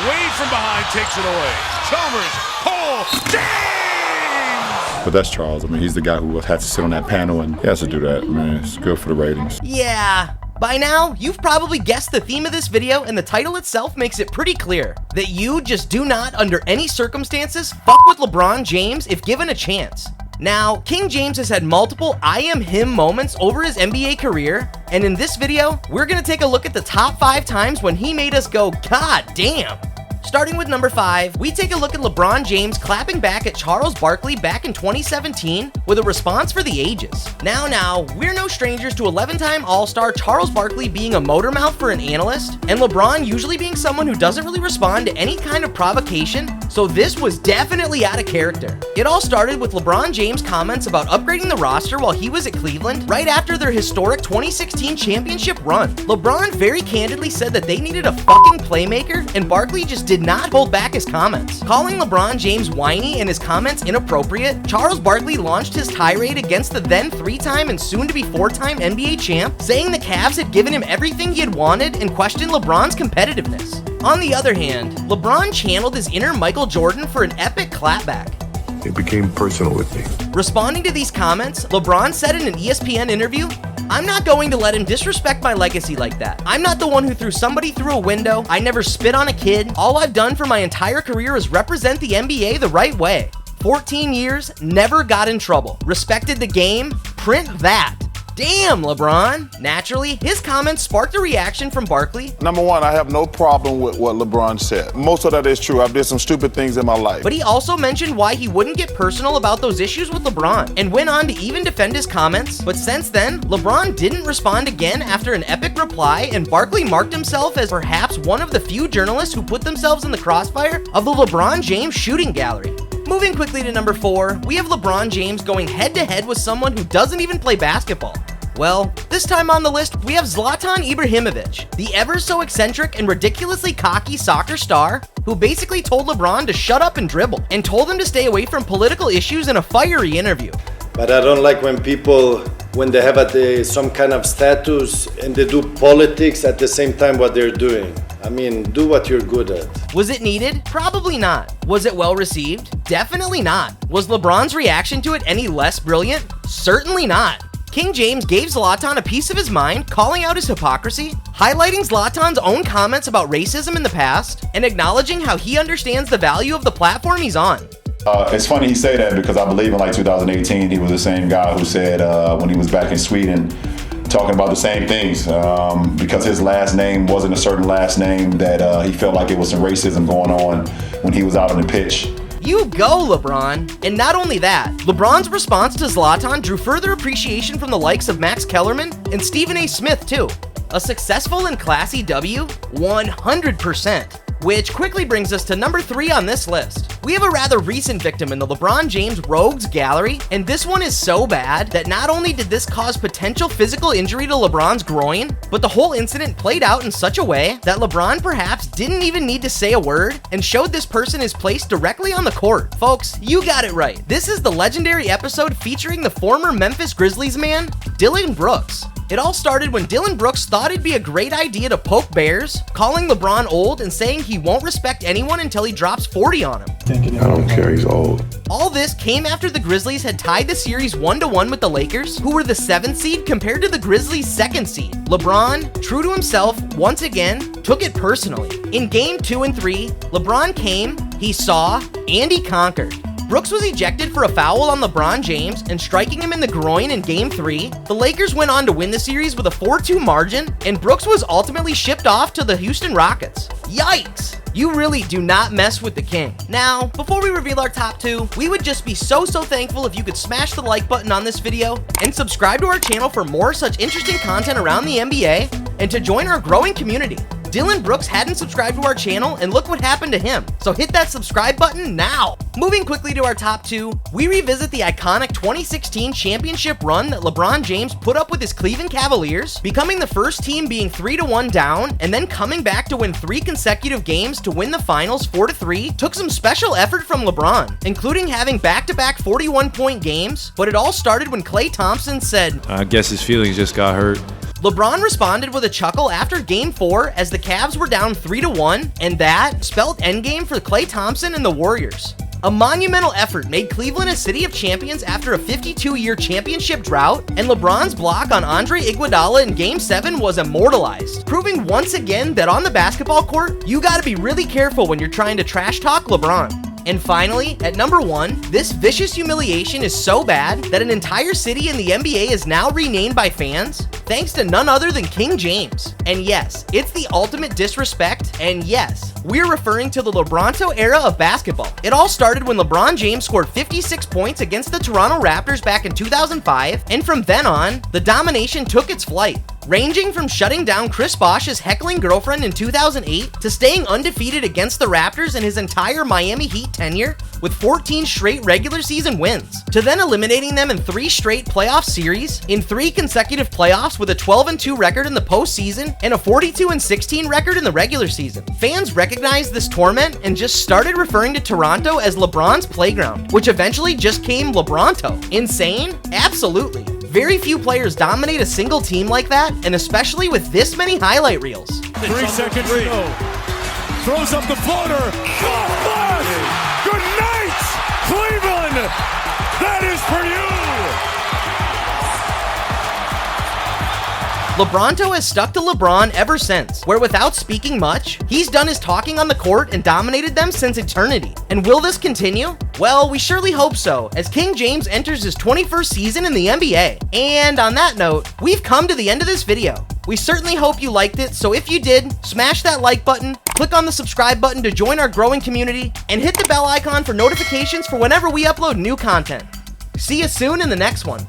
Wade from behind takes it away. Chalmers, Cole, James! But that's Charles. I mean, he's the guy who had to sit on that panel, and he has to do that. I mean, it's good for the ratings. Yeah. By now, you've probably guessed the theme of this video, and the title itself makes it pretty clear that you just do not, under any circumstances, fuck with LeBron James if given a chance. Now, King James has had multiple I am him moments over his NBA career, and in this video, we're gonna take a look at the top 5 times when he made us go, God damn. Starting with number 5, we take a look at LeBron James clapping back at Charles Barkley back in 2017 with a response for the ages. Now, we're no strangers to 11-time All-Star Charles Barkley being a motor mouth for an analyst, and LeBron usually being someone who doesn't really respond to any kind of provocation, so this was definitely out of character. It all started with LeBron James' comments about upgrading the roster while he was at Cleveland right after their historic 2016 championship run. LeBron very candidly said that they needed a fucking playmaker, and Barkley just did not hold back his comments. Calling LeBron James whiny and his comments inappropriate, Charles Barkley launched his tirade against the then 3-time and soon-to-be 4-time NBA champ, saying the Cavs had given him everything he had wanted and questioned LeBron's competitiveness. On the other hand, LeBron channeled his inner Michael Jordan for an epic clapback. It became personal with me. Responding to these comments, LeBron said in an ESPN interview, "I'm not going to let him disrespect my legacy like that. I'm not the one who threw somebody through a window. I never spit on a kid. All I've done for my entire career is represent the NBA the right way. 14 years, never got in trouble. Respected the game. Print that." Damn, LeBron. Naturally, his comments sparked a reaction from Barkley. Number one, I have no problem with what LeBron said. Most of that is true. I've did some stupid things in my life. But he also mentioned why he wouldn't get personal about those issues with LeBron, and went on to even defend his comments. But since then, LeBron didn't respond again after an epic reply, and Barkley marked himself as perhaps one of the few journalists who put themselves in the crossfire of the LeBron James shooting gallery. Moving quickly to number 4, we have LeBron James going head-to-head with someone who doesn't even play basketball. Well, this time on the list, we have Zlatan Ibrahimovic, the ever-so-eccentric and ridiculously cocky soccer star who basically told LeBron to shut up and dribble, and told him to stay away from political issues in a fiery interview. But I don't like when people, when they have some kind of status and they do politics at the same time what they're doing. I mean, do what you're good at. Was it needed? Probably not. Was it well received? Definitely not. Was LeBron's reaction to it any less brilliant? Certainly not. King James gave Zlatan a piece of his mind, calling out his hypocrisy, highlighting Zlatan's own comments about racism in the past, and acknowledging how he understands the value of the platform he's on. It's funny he say that because I believe in like 2018, he was the same guy who said when he was back in Sweden, talking about the same things because his last name wasn't a certain last name that he felt like it was some racism going on when he was out on the pitch. You go, LeBron. And not only that, LeBron's response to Zlatan drew further appreciation from the likes of Max Kellerman and Stephen A. Smith too. A successful and classy W? 100%. Which quickly brings us to number 3 on this list. We have a rather recent victim in the LeBron James Rogues Gallery, and this one is so bad that not only did this cause potential physical injury to LeBron's groin, but the whole incident played out in such a way that LeBron perhaps didn't even need to say a word and showed this person his place directly on the court. Folks, you got it right. This is the legendary episode featuring the former Memphis Grizzlies man, Dillon Brooks. It all started when Dillon Brooks thought it'd be a great idea to poke bears, calling LeBron old and saying he won't respect anyone until he drops 40 on him. I don't care, he's old. All this came after the Grizzlies had tied the series 1-1 with the Lakers, who were the 7th seed compared to the Grizzlies' 2nd seed. LeBron, true to himself, once again, took it personally. In Game 2 and 3, LeBron came, he saw, and he conquered. Brooks was ejected for a foul on LeBron James and striking him in the groin in Game 3. The Lakers went on to win the series with a 4-2 margin, and Brooks was ultimately shipped off to the Houston Rockets. Yikes! You really do not mess with the king. Now, before we reveal our top 2, we would just be so thankful if you could smash the like button on this video and subscribe to our channel for more such interesting content around the NBA and to join our growing community. Dillon Brooks hadn't subscribed to our channel, and look what happened to him. So hit that subscribe button now. Moving quickly to our top 2, we revisit the iconic 2016 championship run that LeBron James put up with his Cleveland Cavaliers, becoming the first team being 3-1 down, and then coming back to win 3 consecutive games to win the finals 4-3 took some special effort from LeBron, including having back-to-back 41-point games, but it all started when Klay Thompson said, "I guess his feelings just got hurt." LeBron responded with a chuckle after Game 4 as the Cavs were down 3-1, and that spelled endgame for Klay Thompson and the Warriors. A monumental effort made Cleveland a city of champions after a 52-year championship drought, and LeBron's block on Andre Iguodala in Game 7 was immortalized, proving once again that on the basketball court, you gotta be really careful when you're trying to trash talk LeBron. And finally, at number 1, this vicious humiliation is so bad that an entire city in the NBA is now renamed by fans, thanks to none other than King James. And yes, it's the ultimate disrespect, and yes, we're referring to the LeBronto era of basketball. It all started when LeBron James scored 56 points against the Toronto Raptors back in 2005, and from then on, the domination took its flight. Ranging from shutting down Chris Bosh's heckling girlfriend in 2008 to staying undefeated against the Raptors in his entire Miami Heat tenure with 14 straight regular season wins, to then eliminating them in 3 straight playoff series, in 3 consecutive playoffs with a 12-2 record in the postseason and a 42-16 record in the regular season. Fans recognized this torment and just started referring to Toronto as LeBron's playground, which eventually just came LeBronto. Insane? Absolutely. Very few players dominate a single team like that, and especially with this many highlight reels. 3 seconds to go. Throws up the floater. Good night, Cleveland. That is for you. LeBronto has stuck to LeBron ever since, where without speaking much, he's done his talking on the court and dominated them since eternity. And will this continue? Well, we surely hope so, as King James enters his 21st season in the NBA. And on that note, we've come to the end of this video. We certainly hope you liked it, so if you did, smash that like button, click on the subscribe button to join our growing community, and hit the bell icon for notifications for whenever we upload new content. See you soon in the next one.